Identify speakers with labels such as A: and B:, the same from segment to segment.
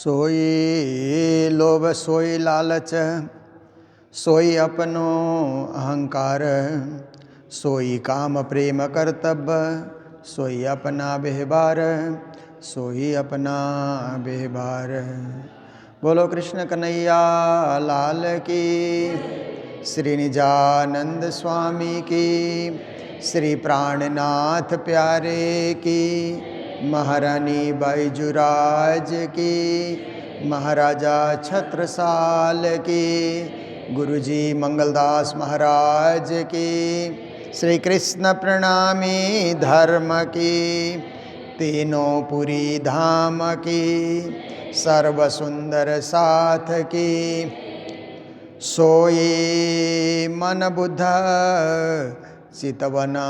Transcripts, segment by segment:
A: सोई लोभ सोई लालच, सोई अपनो अहंकार, सोई काम प्रेम कर्तव्य, सोई अपना व्यवहार, सोई अपना व्यवहार। बोलो कृष्ण कन्हैया लाल की, श्री निजानंद स्वामी की, श्री प्राणनाथ प्यारे की, महारानी बाईजुराज की, महाराजा छत्रसाल की, गुरुजी मंगलदास महाराज की, श्री कृष्ण प्रणामी धर्म की, तीनों पुरी धाम की, सर्व सुंदर साथ की, सोई मन बुद्ध चितवना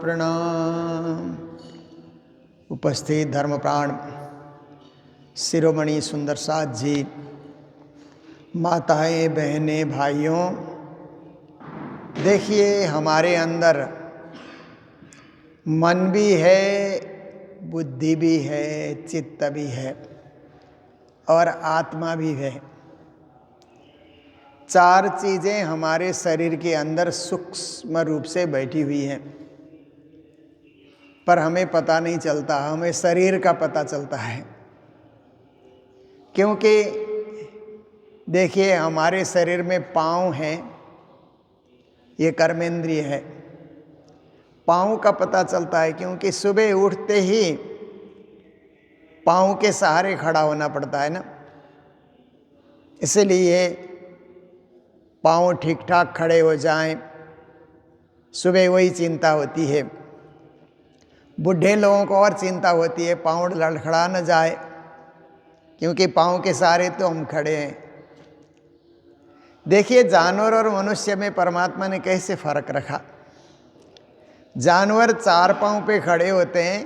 A: प्रणाम। उपस्थित धर्मप्राण शिरोमणि सुंदर साथ जी, माताएं बहनें भाइयों, देखिए हमारे अंदर मन भी है, बुद्धि भी है, चित्त भी है और आत्मा भी है। चार चीजें हमारे शरीर के अंदर सूक्ष्म रूप से बैठी हुई हैं, पर हमें पता नहीं चलता। हमें शरीर का पता चलता है, क्योंकि देखिए हमारे शरीर में पाँव हैं, ये कर्मेंद्रिय है। पाँव का पता चलता है क्योंकि सुबह उठते ही पाँव के सहारे खड़ा होना पड़ता है ना, इसलिए पाँव ठीक ठाक खड़े हो जाएं, सुबह वही चिंता होती है। बूढ़े लोगों को और चिंता होती है पाँव लड़खड़ा न जाए, क्योंकि पाँव के सहारे तो हम खड़े हैं। देखिए जानवर और मनुष्य में परमात्मा ने कैसे फर्क रखा। जानवर चार पाँव पे खड़े होते हैं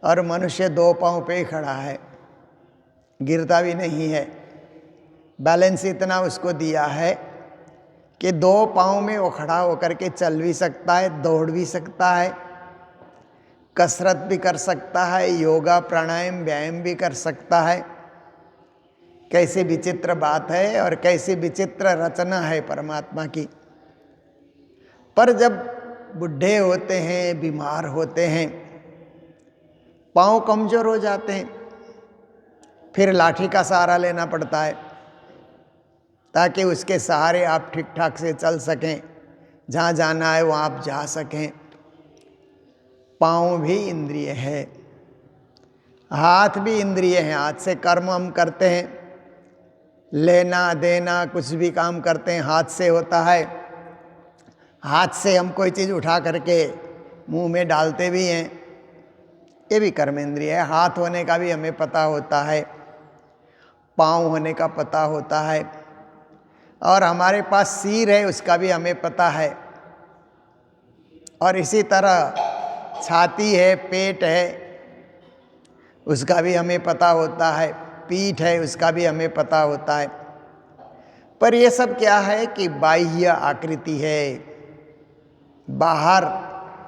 A: और मनुष्य दो पाँव पे ही खड़ा है, गिरता भी नहीं है। बैलेंस इतना उसको दिया है कि दो पाँव में वो खड़ा होकर के चल भी सकता है, दौड़ भी सकता है, कसरत भी कर सकता है, योगा प्राणायाम व्यायाम भी कर सकता है। कैसे विचित्र बात है और कैसे विचित्र रचना है परमात्मा की। पर जब बुढ़े होते हैं, बीमार होते हैं, पाँव कमजोर हो जाते हैं, फिर लाठी का सहारा लेना पड़ता है ताकि उसके सहारे आप ठीक ठाक से चल सकें, जहाँ जाना है वहाँ आप जा सकें। पाँव भी इंद्रिय है, हाथ भी इंद्रिय है। हाथ से कर्म हम करते हैं, लेना देना कुछ भी काम करते हैं हाथ से होता है। हाथ से हम कोई चीज़ उठा करके मुंह में डालते भी हैं, ये भी कर्मेंद्रिय है। हाथ होने का भी हमें पता होता है, पाँव होने का पता होता है, और हमारे पास सिर है उसका भी हमें पता है। और इसी तरह छाती है, पेट है, उसका भी हमें पता होता है, पीठ है उसका भी हमें पता होता है। पर ये सब क्या है कि बाह्य आकृति है, बाहर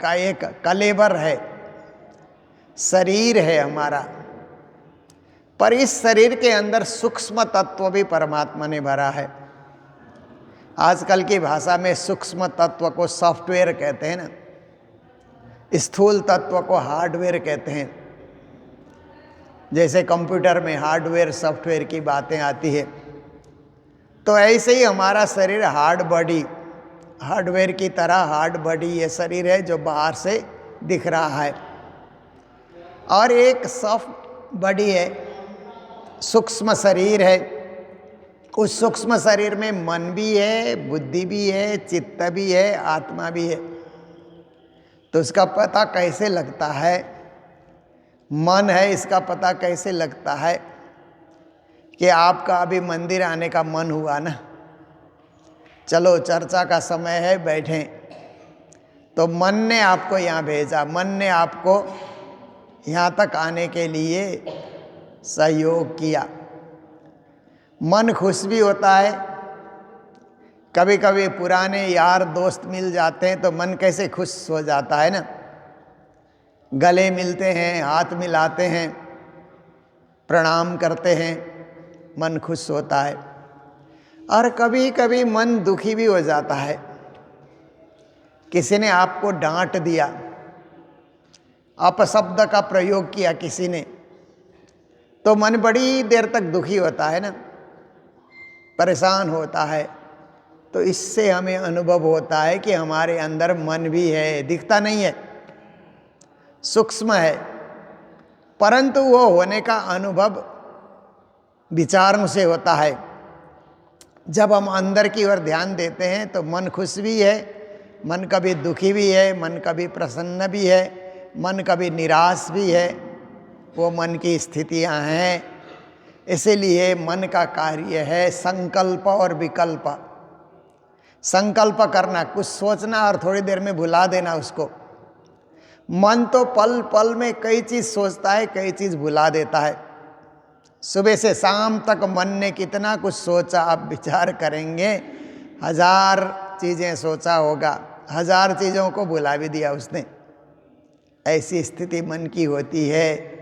A: का एक कलेवर है, शरीर है हमारा। पर इस शरीर के अंदर सूक्ष्म तत्व भी परमात्मा ने भरा है। आजकल की भाषा में सूक्ष्म तत्व को सॉफ्टवेयर कहते हैं ना, स्थूल तत्व को हार्डवेयर कहते हैं। जैसे कंप्यूटर में हार्डवेयर सॉफ्टवेयर की बातें आती है, तो ऐसे ही हमारा शरीर हार्ड बॉडी, हार्डवेयर की तरह हार्ड बॉडी ये शरीर है जो बाहर से दिख रहा है, और एक सॉफ्ट बॉडी है, सूक्ष्म शरीर है। उस सूक्ष्म शरीर में मन भी है, बुद्धि भी है, चित्त भी है, आत्मा भी है। तो उसका पता कैसे लगता है? मन है, इसका पता कैसे लगता है कि आपका अभी मंदिर आने का मन हुआ ना, चलो चर्चा का समय है बैठें, तो मन ने आपको यहाँ भेजा, मन ने आपको यहाँ तक आने के लिए सहयोग किया। मन खुश भी होता है, कभी कभी पुराने यार दोस्त मिल जाते हैं तो मन कैसे खुश हो जाता है ना, गले मिलते हैं, हाथ मिलाते हैं, प्रणाम करते हैं, मन खुश होता है। और कभी कभी मन दुखी भी हो जाता है। किसी ने आपको डांट दिया, अपशब्द का प्रयोग किया किसी ने, तो मन बड़ी देर तक दुखी होता है ना, परेशान होता है। तो इससे हमें अनुभव होता है कि हमारे अंदर मन भी है, दिखता नहीं है, सूक्ष्म है, परंतु वो होने का अनुभव विचारों से होता है। जब हम अंदर की ओर ध्यान देते हैं तो मन खुश भी है, मन कभी दुखी भी है, मन कभी प्रसन्न भी है, मन कभी निराश भी है। वो मन की स्थितियां हैं। इसीलिए मन का कार्य है संकल्प और विकल्प। संकल्प करना, कुछ सोचना और थोड़ी देर में भुला देना उसको। मन तो पल पल में कई चीज़ सोचता है, कई चीज़ भुला देता है। सुबह से शाम तक मन ने कितना कुछ सोचा, आप विचार करेंगे, 1000 चीज़ें सोचा होगा, 1000 चीज़ों को भुला भी दिया उसने। ऐसी स्थिति मन की होती है।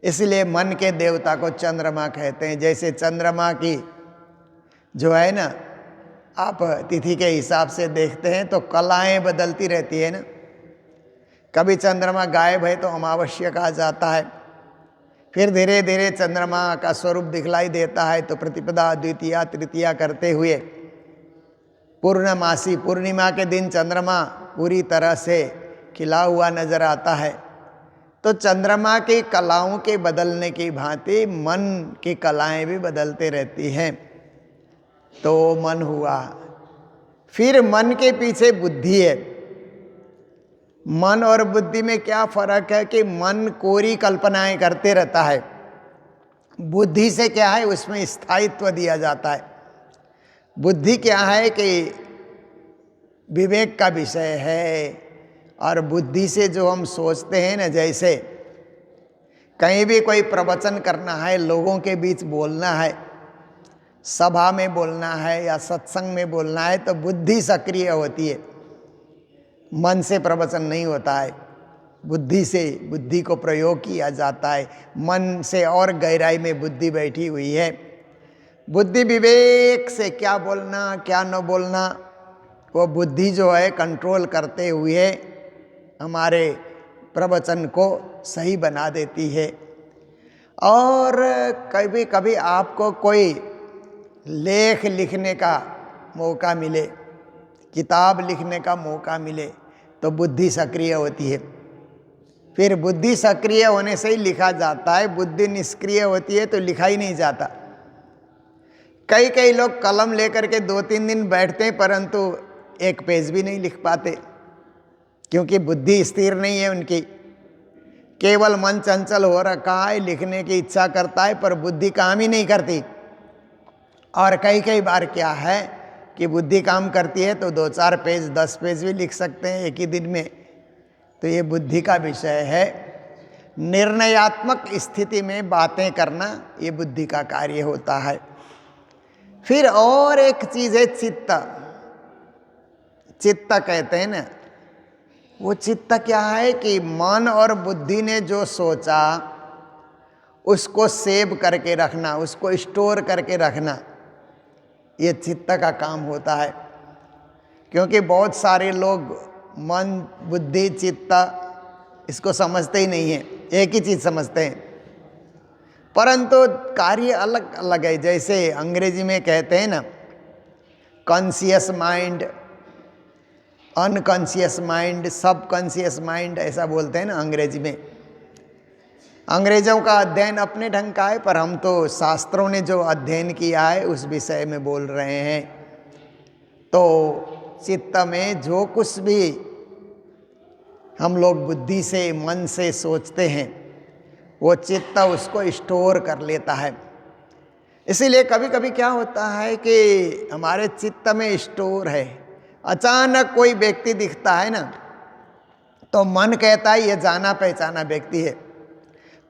A: इसलिए मन के देवता को चंद्रमा कहते हैं। जैसे चंद्रमा की जो है ना, आप तिथि के हिसाब से देखते हैं तो कलाएं बदलती रहती है ना। कभी चंद्रमा गायब है तो अमावस्या कहा जाता है, फिर धीरे धीरे चंद्रमा का स्वरूप दिखलाई देता है तो प्रतिपदा, द्वितीया, तृतीया करते हुए पूर्णमासी, पूर्णिमा के दिन चंद्रमा पूरी तरह से खिला हुआ नजर आता है। तो चंद्रमा की कलाओं के बदलने की भांति मन की कलाएं भी बदलते रहती हैं। तो मन हुआ। फिर मन के पीछे बुद्धि है। मन और बुद्धि में क्या फर्क है कि मन कोरी कल्पनाएं करते रहता है, बुद्धि से क्या है, उसमें स्थायित्व दिया जाता है। बुद्धि क्या है कि विवेक का विषय है। और बुद्धि से जो हम सोचते हैं ना, जैसे कहीं भी कोई प्रवचन करना है, लोगों के बीच बोलना है, सभा में बोलना है या सत्संग में बोलना है, तो बुद्धि सक्रिय होती है, मन से प्रवचन नहीं होता है। बुद्धि से, बुद्धि को प्रयोग किया जाता है। मन से और गहराई में बुद्धि बैठी हुई है। बुद्धि विवेक से क्या बोलना क्या न बोलना, वो बुद्धि जो है कंट्रोल करते हुए हमारे प्रवचन को सही बना देती है। और कभी कभी आपको कोई लेख लिखने का मौका मिले, किताब लिखने का मौका मिले, तो बुद्धि सक्रिय होती है। फिर बुद्धि सक्रिय होने से ही लिखा जाता है। बुद्धि निष्क्रिय होती है तो लिखा ही नहीं जाता। कई कई लोग कलम लेकर के 2-3 दिन बैठते हैं, परंतु एक पेज भी नहीं लिख पाते, क्योंकि बुद्धि स्थिर नहीं है उनकी। केवल मन चंचल हो रखा है, लिखने की इच्छा करता है पर बुद्धि काम ही नहीं करती। और कई कई बार क्या है कि बुद्धि काम करती है तो 2-4 पेज 10 पेज भी लिख सकते हैं एक ही दिन में। तो ये बुद्धि का विषय है। निर्णयात्मक स्थिति में बातें करना, ये बुद्धि का कार्य होता है। फिर और एक चीज़ है चित्त। चित्त कहते हैं ना, वो चित्त क्या है कि मन और बुद्धि ने जो सोचा उसको सेव करके रखना, उसको स्टोर करके रखना, ये चित्त का काम होता है। क्योंकि बहुत सारे लोग मन, बुद्धि, चित्त इसको समझते ही नहीं है, एक ही चीज़ समझते हैं, परंतु कार्य अलग अलग है। जैसे अंग्रेजी में कहते हैं ना, conscious mind, unconscious mind, subconscious mind, ऐसा बोलते हैं ना अंग्रेजी में। अंग्रेजों का अध्ययन अपने ढंग का है, पर हम तो शास्त्रों ने जो अध्ययन किया है उस विषय में बोल रहे हैं। तो चित्त में जो कुछ भी हम लोग बुद्धि से, मन से सोचते हैं, वो चित्त उसको स्टोर कर लेता है। इसीलिए कभी कभी क्या होता है कि हमारे चित्त में स्टोर है। अचानक कोई व्यक्ति दिखता है ना, तो मन कहता है ये जाना पहचाना व्यक्ति है,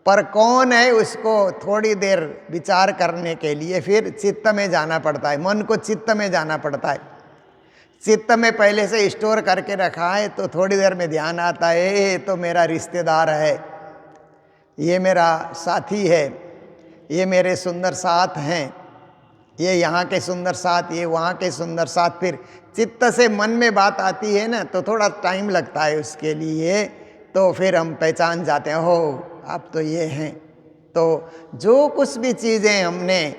A: पर कौन है उसको थोड़ी देर विचार करने के लिए फिर चित्त में जाना पड़ता है, मन को चित्त में जाना पड़ता है। चित्त में पहले से स्टोर करके रखा है तो थोड़ी देर में ध्यान आता है, ये तो मेरा रिश्तेदार है, ये मेरा साथी है, ये मेरे सुंदर साथ हैं, ये यहाँ के सुंदर साथ, ये वहाँ के सुंदर साथ। फिर चित्त से मन में बात आती है ना, तो थोड़ा टाइम लगता है उसके लिए, तो फिर हम पहचान जाते हैं, हो आप तो ये हैं। तो जो कुछ भी चीज़ें हमने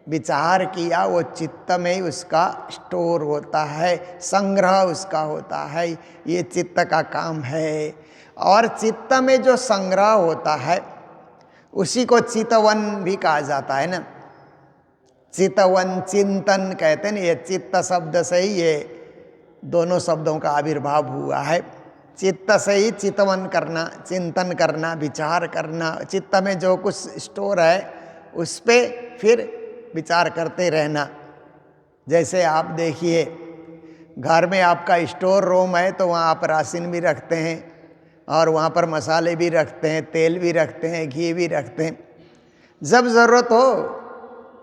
A: विचार किया वो चित्त में ही उसका स्टोर होता है, संग्रह उसका होता है, ये चित्त का काम है। और चित्त में जो संग्रह होता है उसी को चितवन भी कहा जाता है ना। चितवन चिंतन कहते हैं ना, ये चित्त शब्द से ही ये दोनों शब्दों का आविर्भाव हुआ है। चित्त से ही चितवन करना, चिंतन करना, विचार करना। चित्त में जो कुछ स्टोर है उस पर फिर विचार करते रहना। जैसे आप देखिए, घर में आपका स्टोर रूम है तो वहाँ आप राशन भी रखते हैं और वहाँ पर मसाले भी रखते हैं, तेल भी रखते हैं, घी भी रखते हैं। जब ज़रूरत हो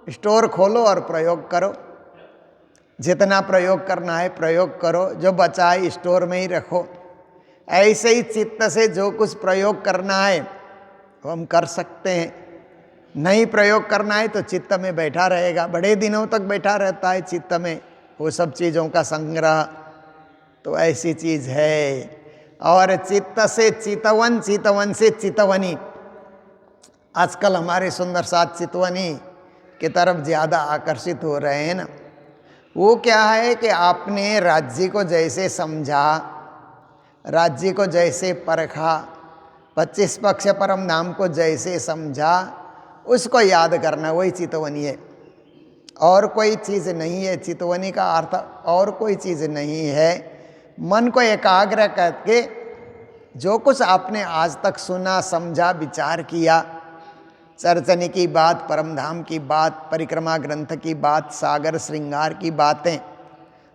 A: स्टोर खोलो और प्रयोग करो। जितना प्रयोग करना है प्रयोग करो, जो बचा है स्टोर में ही रखो। ऐसे ही चित्त से जो कुछ प्रयोग करना है वो हम कर सकते हैं। नहीं प्रयोग करना है तो चित्त में बैठा रहेगा, बड़े दिनों तक बैठा रहता है चित्त में वो सब चीज़ों का संग्रह। तो ऐसी चीज़ है। और चित्त से चितवन, चितवन से चितवनी। आजकल हमारे सुंदर साथ चितवनी की तरफ ज़्यादा आकर्षित हो रहे हैं ना। वो क्या है कि आपने राज्य को जैसे समझा, राज्य को जैसे परखा, 25 पक्ष परम धाम को जैसे समझा, उसको याद करना, वही चितवनी है। और कोई चीज़ नहीं है। चितवनी का अर्थ और कोई चीज़ नहीं है। मन को एकाग्र करके जो कुछ आपने आज तक सुना, समझा, विचार किया, चरचनी की बात, परमधाम की बात, परिक्रमा ग्रंथ की बात, सागर श्रृंगार की बातें,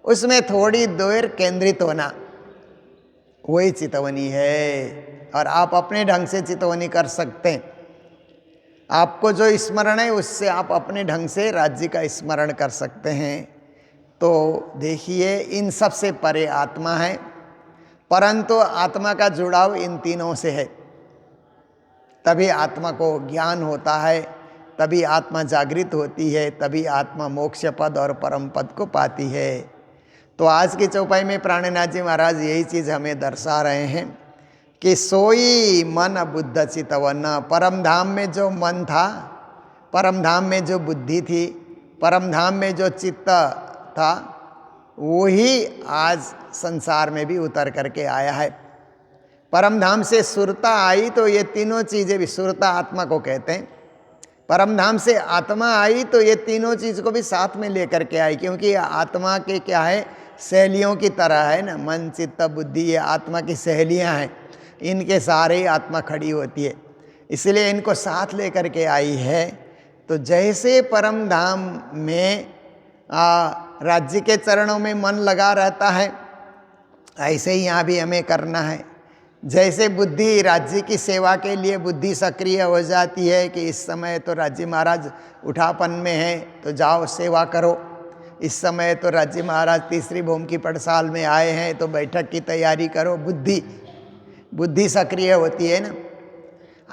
A: उसमें थोड़ी देर केंद्रित होना, वही चितवनी है। और आप अपने ढंग से चितवनी कर सकते हैं। आपको जो स्मरण है उससे आप अपने ढंग से राज्य का स्मरण कर सकते हैं। तो देखिए, इन सब से परे आत्मा है, परंतु आत्मा का जुड़ाव इन तीनों से है। तभी आत्मा को ज्ञान होता है, तभी आत्मा जागृत होती है, तभी आत्मा मोक्ष पद और परम पद को पाती है। तो आज की चौपाई में प्राणनाथ जी महाराज यही चीज़ हमें दर्शा रहे हैं कि सोई मन बुद्ध चितवन। परम धाम में जो मन था, परम धाम में जो बुद्धि थी, परम धाम में जो चित्त था, वही आज संसार में भी उतर करके आया है। परम धाम से सुरता आई तो ये तीनों चीज़ें भी, सुरता आत्मा को कहते हैं। परम धाम से आत्मा आई तो ये तीनों चीज़ को भी साथ में लेकर के आई, क्योंकि आत्मा के क्या है, सहेलियों की तरह है ना। मन चित्त बुद्धि ये आत्मा की सहेलियां हैं, इनके सहारे ही आत्मा खड़ी होती है, इसलिए इनको साथ लेकर के आई है। तो जैसे परम धाम में राज्य के चरणों में मन लगा रहता है, ऐसे ही यहाँ भी हमें करना है। जैसे बुद्धि राज्य की सेवा के लिए बुद्धि सक्रिय हो जाती है कि इस समय तो राज्य महाराज उठापन में है तो जाओ सेवा करो, इस समय तो राज्य महाराज तीसरी भूमि की पड़साल में आए हैं तो बैठक की तैयारी करो। बुद्धि सक्रिय होती है ना।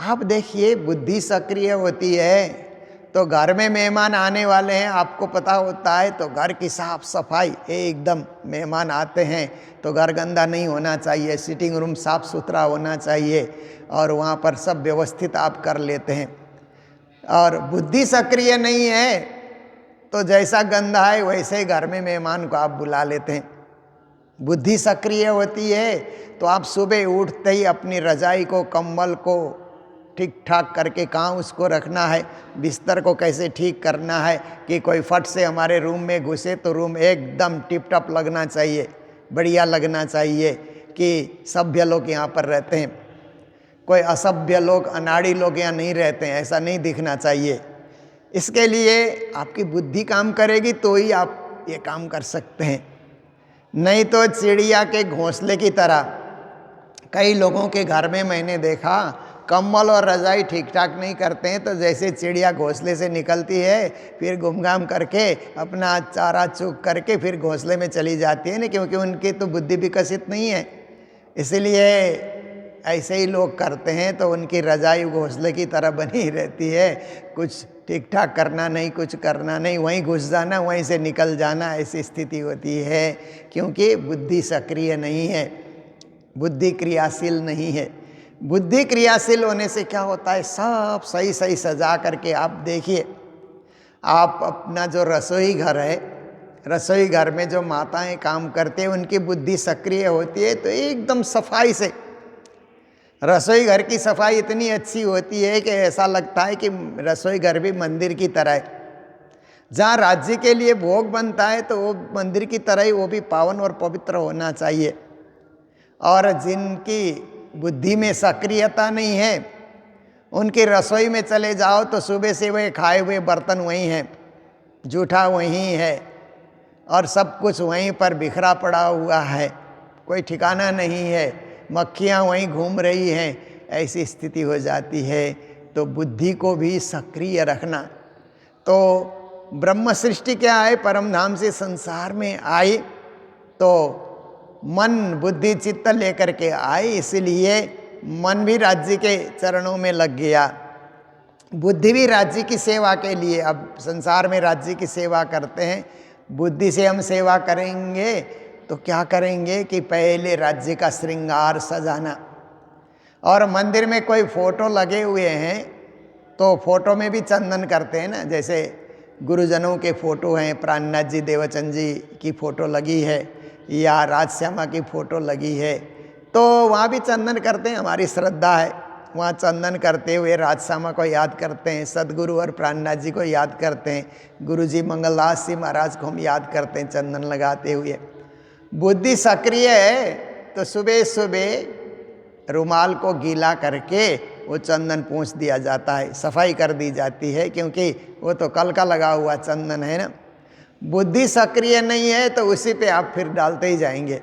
A: आप देखिए, बुद्धि सक्रिय होती है तो घर में मेहमान आने वाले हैं, आपको पता होता है, तो घर की साफ सफाई एकदम। मेहमान आते हैं तो घर गंदा नहीं होना चाहिए, सिटिंग रूम साफ सुथरा होना चाहिए और वहाँ पर सब व्यवस्थित आप कर लेते हैं। और बुद्धि सक्रिय नहीं है तो जैसा गंदा है वैसे ही घर में मेहमान को आप बुला लेते हैं। बुद्धि सक्रिय होती है तो आप सुबह उठते ही अपनी रजाई को, कंबल को ठीक ठाक करके कहाँ उसको रखना है, बिस्तर को कैसे ठीक करना है कि कोई फट से हमारे रूम में घुसे तो रूम एकदम टिप टॉप लगना चाहिए, बढ़िया लगना चाहिए कि सभ्य लोग यहाँ पर रहते हैं, कोई असभ्य लोग, अनाड़ी लोग यहाँ नहीं रहते हैं, ऐसा नहीं दिखना चाहिए। इसके लिए आपकी बुद्धि काम करेगी तो ही आप ये काम कर सकते हैं। नहीं तो चिड़िया के घोंसले की तरह कई लोगों के घर में मैंने देखा, कंबल और रजाई ठीक ठाक नहीं करते हैं तो जैसे चिड़िया घोंसले से निकलती है फिर घूमघाम करके अपना चारा चुग करके फिर घोंसले में चली जाती है ना, क्योंकि उनकी तो बुद्धि विकसित नहीं है। इसलिए ऐसे ही लोग करते हैं तो उनकी रजाई घोंसले की तरह बनी रहती है, कुछ ठीक ठाक करना नहीं, कुछ करना नहीं, वहीं घुस जाना, वहीं से निकल जाना, ऐसी स्थिति होती है। क्योंकि बुद्धि सक्रिय नहीं है, बुद्धि क्रियाशील नहीं है। बुद्धि क्रियाशील होने से क्या होता है, सब सही सही सजा करके आप देखिए, आप अपना जो रसोई घर है, रसोई घर में जो माताएं काम करती हैं उनकी बुद्धि सक्रिय होती है तो एकदम सफाई से रसोई घर की सफाई इतनी अच्छी होती है कि ऐसा लगता है कि रसोई घर भी मंदिर की तरह है। जहाँ राज्य के लिए भोग बनता है तो वो मंदिर की तरह ही वो भी पावन और पवित्र होना चाहिए। और जिनकी बुद्धि में सक्रियता नहीं है, उनकी रसोई में चले जाओ तो सुबह से वह खाए हुए बर्तन वहीं हैं, जूठा वहीं है और सब कुछ वहीं पर बिखरा पड़ा हुआ है, कोई ठिकाना नहीं है, मक्खियाँ वहीं घूम रही हैं, ऐसी स्थिति हो जाती है। तो बुद्धि को भी सक्रिय रखना। तो ब्रह्म सृष्टि क्या है, परम धाम से संसार में आई तो मन बुद्धि चित्त लेकर के आए, इसलिए मन भी राज्य के चरणों में लग गया, बुद्धि भी राज्य की सेवा के लिए। अब संसार में राज्य की सेवा करते हैं, बुद्धि से हम सेवा करेंगे तो क्या करेंगे कि पहले राज्य का श्रृंगार सजाना। और मंदिर में कोई फोटो लगे हुए हैं तो फोटो में भी चंदन करते हैं ना, जैसे गुरुजनों के फोटो हैं, प्राणनाथ जी देवचंद जी की फ़ोटो लगी है या राजश्यामा की फ़ोटो लगी है तो वहाँ भी चंदन करते हैं। हमारी श्रद्धा है, वहाँ चंदन करते हुए राजश्यामा को याद करते हैं, सदगुरु और प्राणनाथ जी को याद करते हैं, गुरुजी मंगलदास जी महाराज को हम याद करते हैं चंदन लगाते हुए। बुद्धि सक्रिय है तो सुबह सुबह रुमाल को गीला करके वो चंदन पूछ दिया जाता है, सफाई कर दी जाती है, क्योंकि वो तो कल का लगा हुआ चंदन है ना। बुद्धि सक्रिय नहीं है तो उसी पे आप फिर डालते ही जाएंगे।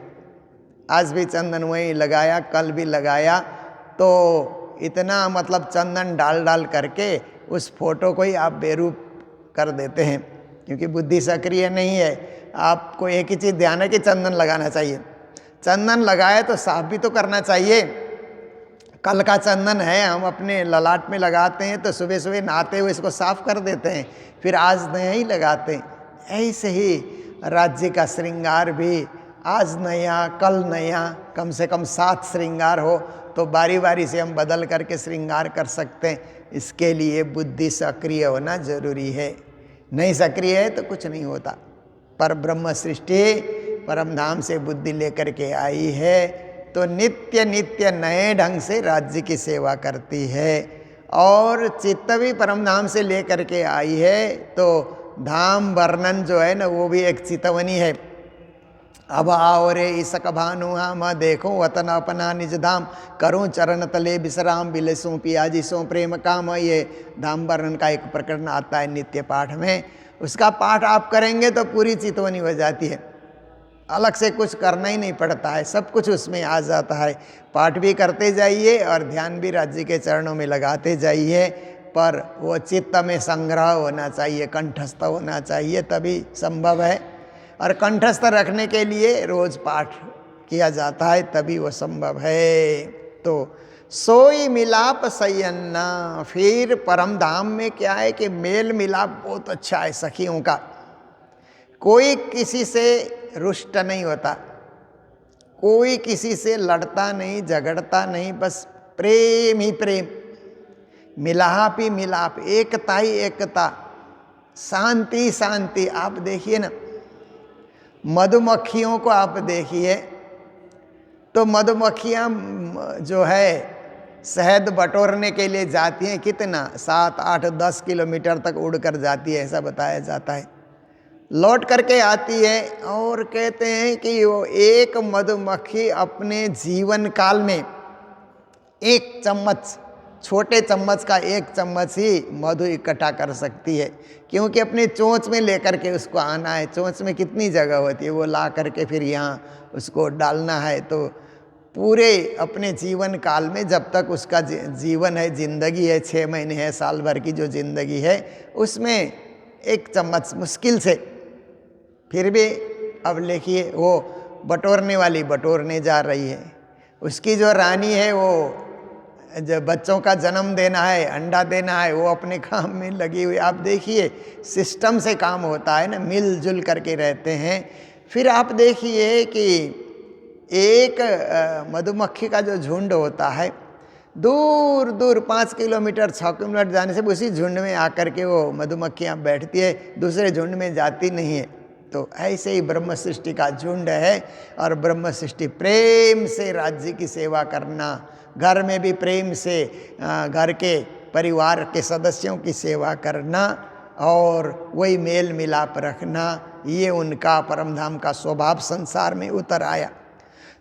A: आज भी चंदन वहीं लगाया, कल भी लगाया, तो इतना मतलब चंदन डाल डाल करके उस फोटो को ही आप बेरूप कर देते हैं, क्योंकि बुद्धि सक्रिय नहीं है। आपको एक ही चीज़ ध्यान है कि चंदन लगाना चाहिए, चंदन लगाए तो साफ भी तो करना चाहिए। कल का चंदन है, हम अपने ललाट में लगाते हैं तो सुबह सुबह नहाते हुए इसको साफ कर देते हैं, फिर आज नया ही लगाते हैं। ऐसे ही राज्य का श्रृंगार भी आज नया कल नया, कम से कम 7 श्रृंगार हो तो बारी बारी से हम बदल करके श्रृंगार कर सकते हैं। इसके लिए बुद्धि सक्रिय होना जरूरी है, नहीं सक्रिय है तो कुछ नहीं होता। पर ब्रह्म सृष्टि परम धाम से बुद्धि लेकर के आई है तो नित्य नित्य नए ढंग से राज्य की सेवा करती है। और चित्त भी परम धाम से लेकर के आई है तो धाम वर्णन जो है ना वो भी एक चितवनी है। अब आओ रे इसक भानु हम देखो वतन अपना निज धाम, करूँ चरण तले विश्राम, बिलसों पियाजी सो प्रेम काम। ये धाम वर्णन का एक प्रकरण आता है नित्य पाठ में, उसका पाठ आप करेंगे तो पूरी चितवनी हो जाती है, अलग से कुछ करना ही नहीं पड़ता है, सब कुछ उसमें आ जाता है। पाठ भी करते जाइए और ध्यान भी राज्य के चरणों में लगाते जाइए, पर वो चित्त में संग्रह होना चाहिए, कंठस्थ होना चाहिए, तभी संभव है। और कंठस्थ रखने के लिए रोज पाठ किया जाता है, तभी वो संभव है। तो सोई मिलाप सयन्ना। फिर परम धाम में क्या है कि मेल मिलाप बहुत अच्छा है सखियों का, कोई किसी से रुष्ट नहीं होता, कोई किसी से लड़ता नहीं झगड़ता नहीं, बस प्रेम ही प्रेम, मिलाप ही मिलाप, एकता ही एकता, शांति शांति। आप देखिए ना, मधुमक्खियों को आप देखिए तो मधुमक्खियाँ जो है शहद बटोरने के लिए जाती हैं, कितना 7, 8, 10 किलोमीटर तक उड़ कर जाती है, ऐसा बताया जाता है। लौट करके आती है और कहते हैं कि वो एक मधुमक्खी अपने जीवन काल में 1 चम्मच, छोटे चम्मच का 1 चम्मच ही मधु इकट्ठा कर सकती है, क्योंकि अपनी चोंच में लेकर के उसको आना है। चोंच में कितनी जगह होती है, वो ला करके फिर यहाँ उसको डालना है। तो पूरे अपने जीवन काल में जब तक उसका जीवन है, जिंदगी है, 6 महीने है, साल भर की जो जिंदगी है, उसमें 1 चम्मच मुश्किल से। फिर भी अब देखिए वो बटोरने वाली बटोरने जा रही है, उसकी जो रानी है वो जो बच्चों का जन्म देना है, अंडा देना है, वो अपने काम में लगी हुई। आप देखिए सिस्टम से काम होता है ना, मिलजुल करके रहते हैं। फिर आप देखिए कि एक मधुमक्खी का जो झुंड होता है, दूर दूर 5 किलोमीटर 6 किलोमीटर जाने से उसी झुंड में आकर के वो मधुमक्खियाँ बैठती है, दूसरे झुंड में जाती नहीं है। तो ऐसे ही ब्रह्म सृष्टि का झुंड है। और ब्रह्म सृष्टि प्रेम से राज्य की सेवा करना, घर में भी प्रेम से घर के परिवार के सदस्यों की सेवा करना और वही मेल मिलाप रखना, ये उनका परमधाम का स्वभाव संसार में उतर आया।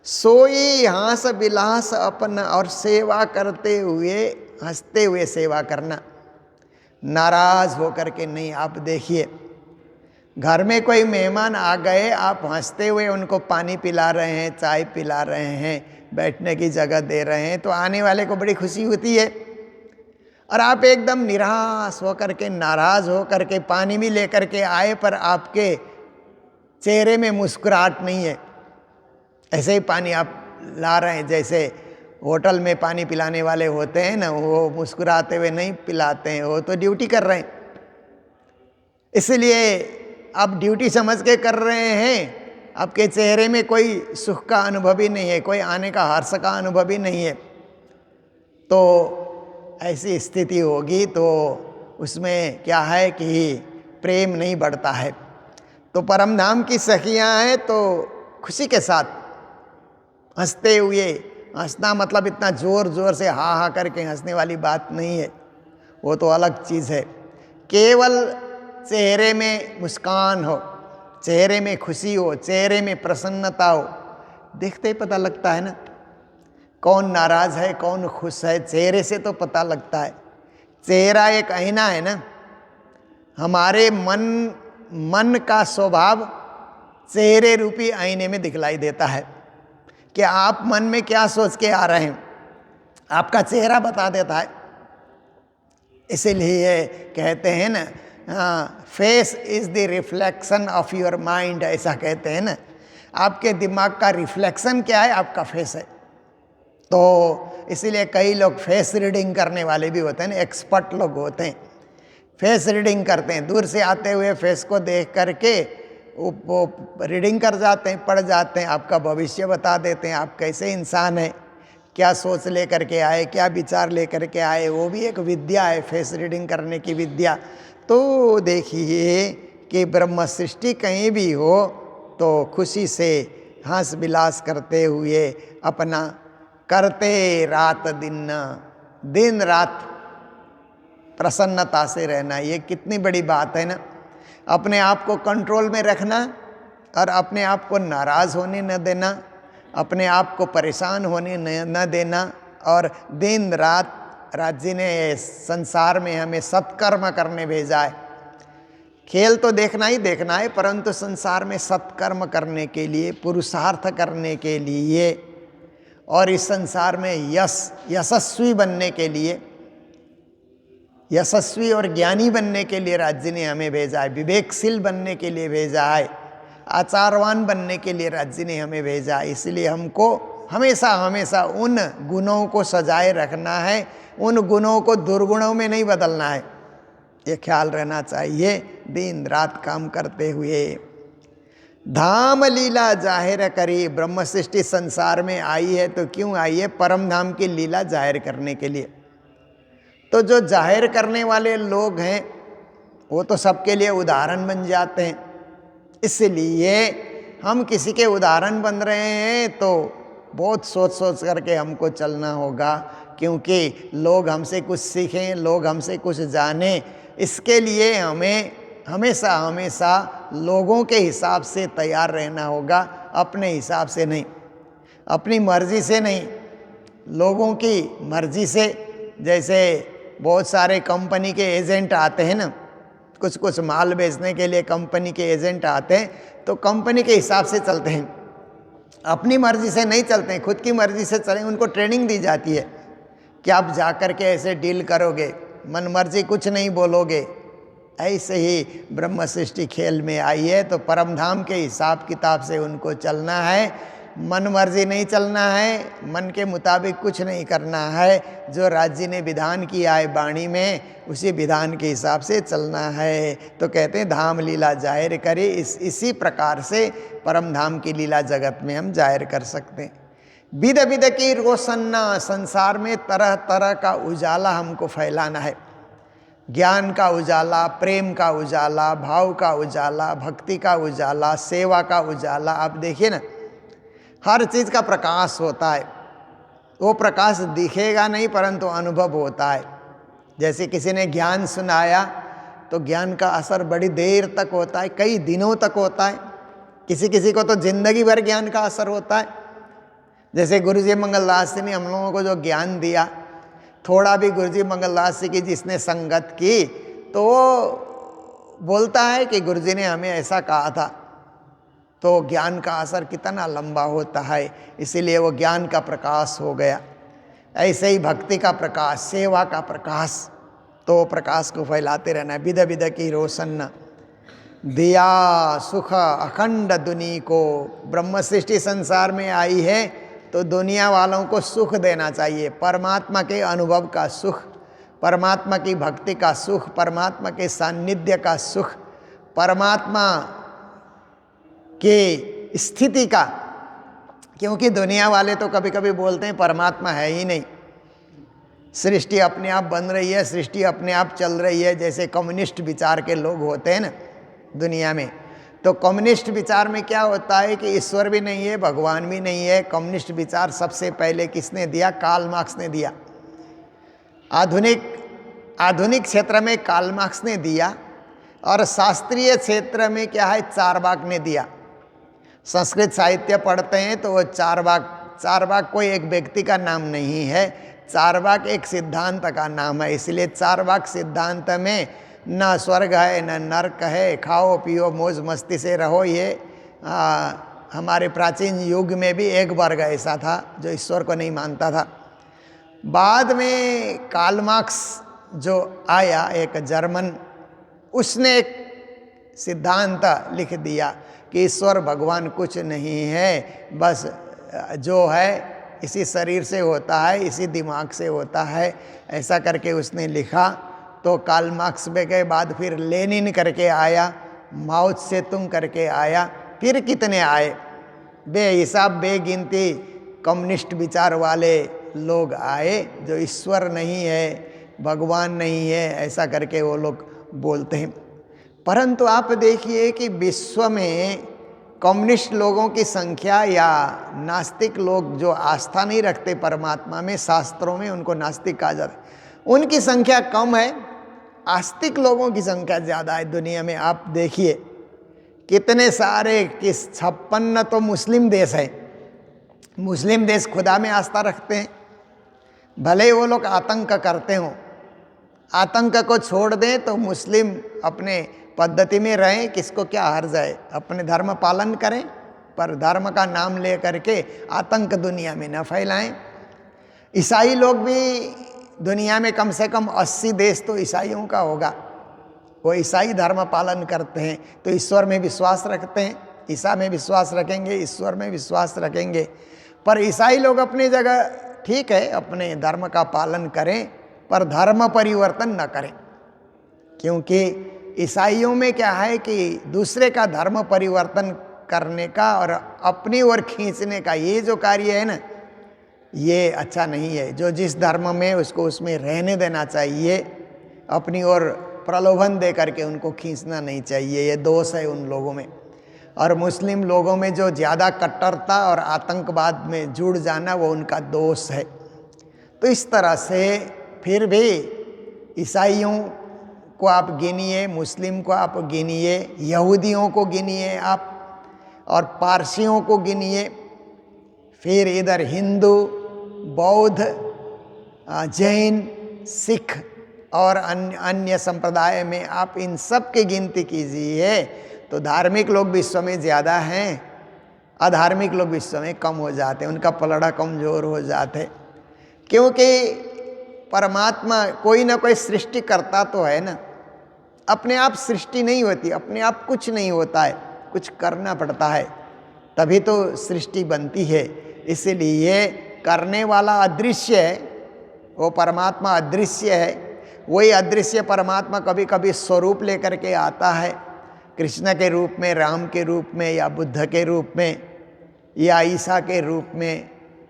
A: सोई हास विलास अपना, और सेवा करते हुए हंसते हुए सेवा करना, नाराज होकर के नहीं। आप देखिए घर में कोई मेहमान आ गए, आप हंसते हुए उनको पानी पिला रहे हैं, चाय पिला रहे हैं, बैठने की जगह दे रहे हैं, तो आने वाले को बड़ी खुशी होती है। और आप एकदम निराश होकर के, नाराज होकर के पानी भी लेकर के आए, पर आपके चेहरे में मुस्कुराहट नहीं है। ऐसे ही पानी आप ला रहे हैं, जैसे होटल में पानी पिलाने वाले होते हैं ना, वो मुस्कुराते हुए नहीं पिलाते हैं, वो तो ड्यूटी कर रहे हैं। इसलिए आप ड्यूटी समझ के कर रहे हैं, आपके चेहरे में कोई सुख का अनुभव ही नहीं है, कोई आने का हर्ष का अनुभव ही नहीं है। तो ऐसी स्थिति होगी तो उसमें क्या है कि प्रेम नहीं बढ़ता है। तो परमधाम की सखियाँ हैं तो खुशी के साथ हंसते हुए, हंसना मतलब इतना ज़ोर ज़ोर से हा हा करके हंसने वाली बात नहीं है, वो तो अलग चीज़ है। केवल चेहरे में मुस्कान हो, चेहरे में खुशी हो, चेहरे में प्रसन्नता हो, देखते ही पता लगता है ना कौन नाराज है कौन खुश है, चेहरे से तो पता लगता है। चेहरा एक आईना है ना, हमारे मन का स्वभाव चेहरे रूपी आईने में दिखलाई देता है कि आप मन में क्या सोच के आ रहे हैं, आपका चेहरा बता देता है। इसीलिए कहते हैं ना, face is the reflection of your mind, ऐसा कहते हैं ना। आपके दिमाग का रिफ्लेक्शन क्या है, आपका फेस है। तो इसीलिए कई लोग फेस रीडिंग करने वाले भी होते हैं ना, एक्सपर्ट लोग होते हैं, फेस रीडिंग करते हैं। दूर से आते हुए फेस को देख करके वो रीडिंग कर जाते हैं, पढ़ जाते हैं, आपका भविष्य बता देते हैं, आप कैसे इंसान हैं, क्या सोच लेकर के आए, क्या विचार लेकर के आए। वो भी एक विद्या है, फेस रीडिंग करने की विद्या। तो देखिए कि ब्रह्म सृष्टि कहीं भी हो तो खुशी से हंस विलास करते हुए अपना करते रात दिन रात प्रसन्नता से रहना, ये कितनी बड़ी बात है ना। अपने आप को कंट्रोल में रखना और अपने आप को नाराज़ होने न देना, अपने आप को परेशान होने न देना। और दिन रात राज्य ने संसार में हमें सत्कर्म करने भेजा है। खेल तो देखना ही देखना है, परंतु संसार में सत्कर्म करने के लिए, पुरुषार्थ करने के लिए और इस संसार में यशस्वी बनने के लिए, यशस्वी और ज्ञानी बनने के लिए राज्य ने हमें भेजा है। विवेकशील बनने के लिए भेजा है, आचारवान बनने के लिए राज्य ने हमें भेजा है। इसलिए हमको हमेशा हमेशा उन गुणों को सजाए रखना है, उन गुणों को दुर्गुणों में नहीं बदलना है, ये ख्याल रहना चाहिए। दिन रात काम करते हुए धाम लीला जाहिर करी। ब्रह्म सृष्टि संसार में आई है तो क्यों आई है? परम धाम की लीला जाहिर करने के लिए। तो जो जाहिर करने वाले लोग हैं वो तो सबके लिए उदाहरण बन जाते हैं। इसलिए हम किसी के उदाहरण बन रहे हैं तो बहुत सोच सोच करके हमको चलना होगा, क्योंकि लोग हमसे कुछ सीखें, लोग हमसे कुछ जानें। इसके लिए हमें हमेशा हमेशा लोगों के हिसाब से तैयार रहना होगा, अपने हिसाब से नहीं, अपनी मर्जी से नहीं, लोगों की मर्जी से। जैसे बहुत सारे कंपनी के एजेंट आते हैं ना, कुछ कुछ माल बेचने के लिए कंपनी के एजेंट आते हैं, तो कंपनी के हिसाब से चलते हैं, अपनी मर्जी से नहीं चलते हैं, खुद की मर्जी से चलें। उनको ट्रेनिंग दी जाती है कि आप जा कर के ऐसे डील करोगे, मन मर्जी कुछ नहीं बोलोगे। ऐसे ही ब्रह्म सृष्टि खेल में आई है तो परमधाम के हिसाब किताब से उनको चलना है। मन मर्जी नहीं चलना है, मन के मुताबिक कुछ नहीं करना है। जो राज्य ने विधान किया है वाणी में, उसी विधान के हिसाब से चलना है। तो कहते हैं धाम लीला जाहिर करे। इसी प्रकार से परम धाम की लीला जगत में हम जाहिर कर सकते हैं। विध विध की रोशन्ना, संसार में तरह तरह का उजाला हमको फैलाना है। ज्ञान का उजाला, प्रेम का उजाला, भाव का उजाला, भक्ति का उजाला, सेवा का उजाला। आप देखिए ना, हर चीज़ का प्रकाश होता है। वो प्रकाश दिखेगा नहीं परंतु अनुभव होता है। जैसे किसी ने ज्ञान सुनाया तो ज्ञान का असर बड़ी देर तक होता है, कई दिनों तक होता है। किसी किसी को तो जिंदगी भर ज्ञान का असर होता है। जैसे गुरु जी मंगलदास जी ने हम लोगों को जो ज्ञान दिया, थोड़ा भी गुरु जी मंगलदास जी की जिसने संगत की तो वो बोलता है कि गुरु जी ने हमें ऐसा कहा था। तो ज्ञान का असर कितना लंबा होता है, इसीलिए वो ज्ञान का प्रकाश हो गया। ऐसे ही भक्ति का प्रकाश, सेवा का प्रकाश, तो प्रकाश को फैलाते रहना। विध विध की रोशन दिया सुख अखंड दुनी को। ब्रह्म सृष्टि संसार में आई है तो दुनिया वालों को सुख देना चाहिए। परमात्मा के अनुभव का सुख, परमात्मा की भक्ति का सुख, परमात्मा के सान्निध्य का सुख, परमात्मा के स्थिति का। क्योंकि दुनिया वाले तो कभी कभी बोलते हैं परमात्मा है ही नहीं, सृष्टि अपने आप बन रही है, सृष्टि अपने आप चल रही है। जैसे कम्युनिस्ट विचार के लोग होते हैं ना दुनिया में, तो कम्युनिस्ट विचार में क्या होता है कि ईश्वर भी नहीं है, भगवान भी नहीं है। कम्युनिस्ट विचार सबसे पहले किसने दिया? कार्ल मार्क्स ने दिया। आधुनिक क्षेत्र में कार्ल मार्क्स ने दिया, और शास्त्रीय क्षेत्र में क्या है? चारवाक ने दिया। संस्कृत साहित्य पढ़ते हैं तो वो चारवाक कोई एक व्यक्ति का नाम नहीं है, चारवाक एक सिद्धांत का नाम है। इसलिए चारवाक सिद्धांत में न स्वर्ग है न नरक है, खाओ पियो मौज मस्ती से रहो। ये हमारे प्राचीन युग में भी एक वर्ग ऐसा था जो ईश्वर को नहीं मानता था। बाद में कार्ल मार्क्स जो आया, एक जर्मन, उसने एक सिद्धांत लिख दिया कि ईश्वर भगवान कुछ नहीं है, बस जो है इसी शरीर से होता है, इसी दिमाग से होता है। ऐसा करके उसने लिखा। तो कार्ल मार्क्स के बाद फिर लेनिन करके आया, माओ त्से तुंग करके आया, फिर कितने आए, बेहिसाब बेगिनती कम्युनिस्ट विचार वाले लोग आए जो ईश्वर नहीं है, भगवान नहीं है, ऐसा करके वो लोग बोलते हैं। परंतु आप देखिए कि विश्व में कम्युनिस्ट लोगों की संख्या या नास्तिक लोग जो आस्था नहीं रखते परमात्मा में, शास्त्रों में उनको नास्तिक कहा जाता है, उनकी संख्या कम है, आस्तिक लोगों की संख्या ज़्यादा है दुनिया में। आप देखिए कितने सारे, किस 56 तो मुस्लिम देश है। मुस्लिम देश खुदा में आस्था रखते हैं, भले वो लोग आतंक करते हों। आतंक को छोड़ दें तो मुस्लिम अपने पद्धति में रहें, किसको क्या हर्ज है, अपने धर्म पालन करें, पर धर्म का नाम ले करके आतंक दुनिया में न फैलाएं। ईसाई लोग भी दुनिया में कम से कम 80 देश तो ईसाइयों का होगा, वो ईसाई धर्म पालन करते हैं, तो ईश्वर में विश्वास रखते हैं। ईसा में विश्वास रखेंगे, ईश्वर में विश्वास रखेंगे। पर ईसाई लोग अपनी जगह ठीक है, अपने धर्म का पालन करें, पर धर्म परिवर्तन न करें। क्योंकि ईसाइयों में क्या है कि दूसरे का धर्म परिवर्तन करने का और अपनी ओर खींचने का ये जो कार्य है ना, ये अच्छा नहीं है। जो जिस धर्म में उसको उसमें रहने देना चाहिए, अपनी ओर प्रलोभन दे करके उनको खींचना नहीं चाहिए। ये दोष है उन लोगों में। और मुस्लिम लोगों में जो ज़्यादा कट्टरता और आतंकवाद में जुड़ जाना, वो उनका दोष है। तो इस तरह से फिर भी ईसाइयों को आप गिनिए, मुस्लिम को आप गिनिए, यहूदियों को गिनिए आप, और पारसियों को गिनिए, फिर इधर हिंदू, बौद्ध, जैन, सिख और अन्य संप्रदाय में आप इन सब की गिनती कीजिए तो धार्मिक लोग विश्व में ज़्यादा हैं, अधार्मिक लोग विश्व में कम हो जाते हैं, उनका पलड़ा कमज़ोर हो जाते। क्योंकि परमात्मा कोई ना कोई सृष्टि करता तो है ना, अपने आप सृष्टि नहीं होती, अपने आप कुछ नहीं होता है, कुछ करना पड़ता है। तभी तो सृष्टि बनती है। इसीलिए करने वाला अदृश्य है, वो परमात्मा अदृश्य है। वही अदृश्य परमात्मा कभी कभी स्वरूप लेकर के आता है, कृष्ण के रूप में, राम के रूप में, या बुद्ध के रूप में, या ईसा के रूप में,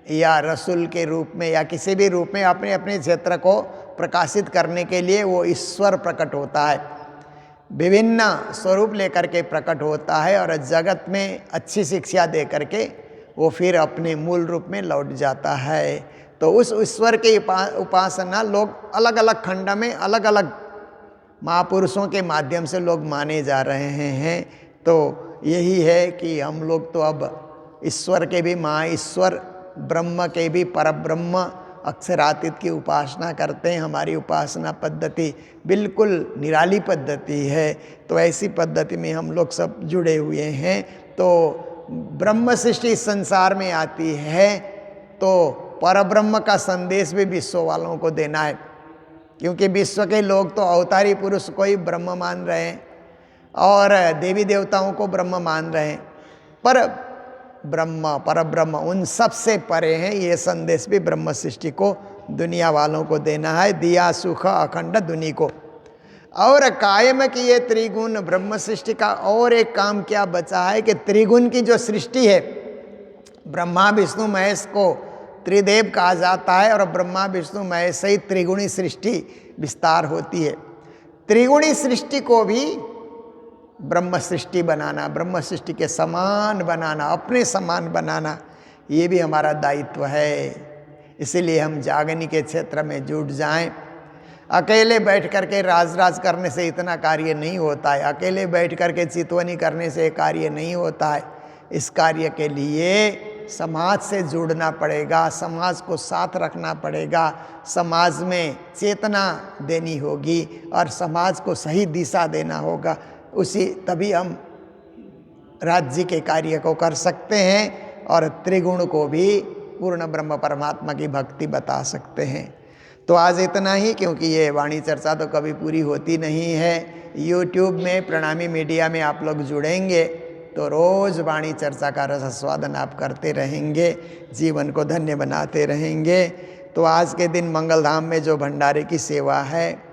A: या रसूल के रूप में, या किसी भी रूप में अपने अपने क्षेत्र को प्रकाशित करने के लिए वो ईश्वर प्रकट होता है। विभिन्न स्वरूप लेकर के प्रकट होता है और जगत में अच्छी शिक्षा दे करके वो फिर अपने मूल रूप में लौट जाता है। तो उस ईश्वर की उपासना लोग अलग अलग खंड में अलग अलग महापुरुषों के माध्यम से लोग माने जा रहे हैं। तो यही है कि हम लोग तो अब ईश्वर के भी महाईश्वर, ब्रह्म के भी परब्रह्म, अक्षरातीत की उपासना करते हैं। हमारी उपासना पद्धति बिल्कुल निराली पद्धति है। तो ऐसी पद्धति में हम लोग सब जुड़े हुए हैं। तो ब्रह्म सृष्टि इस संसार में आती है तो परब्रह्म का संदेश भी विश्व वालों को देना है, क्योंकि विश्व के लोग तो अवतारी पुरुष को ही ब्रह्म मान रहे हैं और देवी देवताओं को ब्रह्म मान रहे हैं, पर ब्रह्म परब्रह्म उन सब से परे हैं। ये संदेश भी ब्रह्म सृष्टि को दुनिया वालों को देना है, दिया सुख अखंड दुनि को। और कायम की ये त्रिगुण ब्रह्म सृष्टि का और एक काम क्या बचा है कि त्रिगुण की जो सृष्टि है, ब्रह्मा विष्णु महेश को त्रिदेव कहा जाता है और ब्रह्मा विष्णु महेश से ही त्रिगुणी सृष्टि विस्तार होती है। त्रिगुणी सृष्टि को भी ब्रह्म सृष्टि बनाना, ब्रह्म सृष्टि के समान बनाना, अपने समान बनाना, ये भी हमारा दायित्व है। इसीलिए हम जागनी के क्षेत्र में जुट जाएं। अकेले बैठ करके राज करने से इतना कार्य नहीं होता है, अकेले बैठ करके चितवनी करने से कार्य नहीं होता है। इस कार्य के लिए समाज से जुड़ना पड़ेगा, समाज को साथ रखना पड़ेगा, समाज में चेतना देनी होगी और समाज को सही दिशा देना होगा। तभी हम राज्य के कार्य को कर सकते हैं और त्रिगुण को भी पूर्ण ब्रह्म परमात्मा की भक्ति बता सकते हैं। तो आज इतना ही, क्योंकि ये वाणी चर्चा तो कभी पूरी होती नहीं है। YouTube में प्रणामी मीडिया में आप लोग जुड़ेंगे तो रोज़ वाणी चर्चा का रसास्वादन आप करते रहेंगे, जीवन को धन्य बनाते रहेंगे। तो आज के दिन मंगलधाम में जो भंडारे की सेवा है,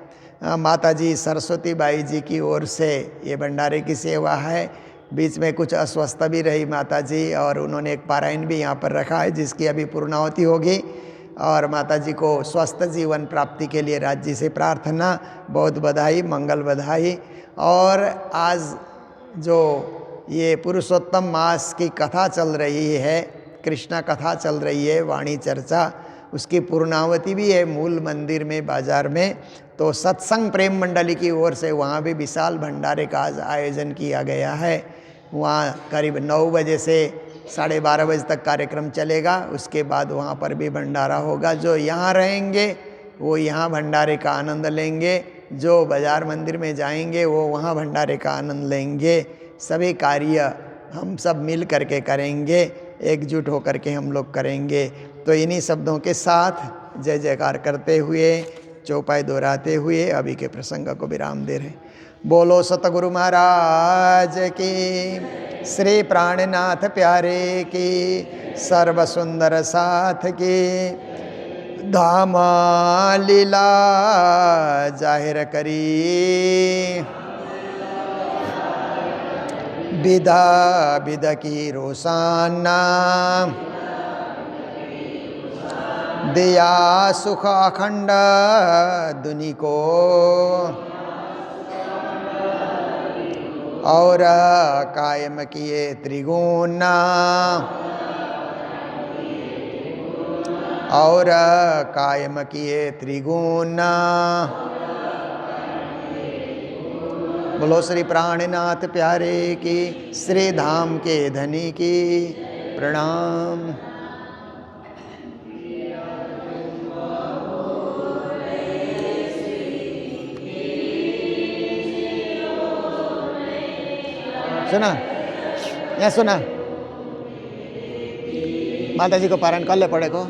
A: माताजी सरस्वती बाई जी की ओर से ये भंडारे की सेवा है। बीच में कुछ अस्वस्थ भी रही माताजी और उन्होंने एक पारायण भी यहाँ पर रखा है जिसकी अभी पूर्णाहुति होगी। और माताजी को स्वस्थ जीवन प्राप्ति के लिए राज्य से प्रार्थना, बहुत बधाई, मंगल बधाई। और आज जो ये पुरुषोत्तम मास की कथा चल रही है, कृष्णा कथा चल रही है, वाणी चर्चा, उसकी पूर्णावती भी है मूल मंदिर में, बाजार में। तो सत्संग प्रेम मंडली की ओर से वहाँ भी विशाल भंडारे का आज आयोजन किया गया है। वहाँ करीब 9 बजे से 12:30 बजे तक कार्यक्रम चलेगा। उसके बाद वहाँ पर भी भंडारा होगा। जो यहाँ रहेंगे वो यहाँ भंडारे का आनंद लेंगे, जो बाजार मंदिर में जाएंगे वो वहाँ भंडारे का आनंद लेंगे। सभी कार्य हम सब मिल करके करेंगे, एकजुट होकर के हम लोग करेंगे। तो इन्हीं शब्दों के साथ जय जयकार करते हुए, चौपाई दोहराते हुए अभी के प्रसंग को विराम दे रहे। बोलो सतगुरु महाराज की, श्री प्राणनाथ प्यारे की, सर्व सुंदर साथ की, धाम लीला जाहिर करी, विधा विध की रोसाना, दिया सुख अखंड दुनि को, और कायम किए त्रिगुण, और कायम किए त्रिगुण। बोलो श्री प्राणनाथ प्यारे की, श्री धाम के धनी की प्रणाम। सुना, यहाँ सुना, माता जी को पारण कर ले पड़े को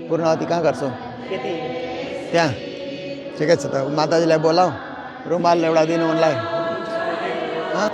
A: पूर्णावती कहाँ कर सो क्या ठीक है। तो माता जी ला बोलाओ, रूमाल लेवड़ा दिन ऑनलाइन। हाँ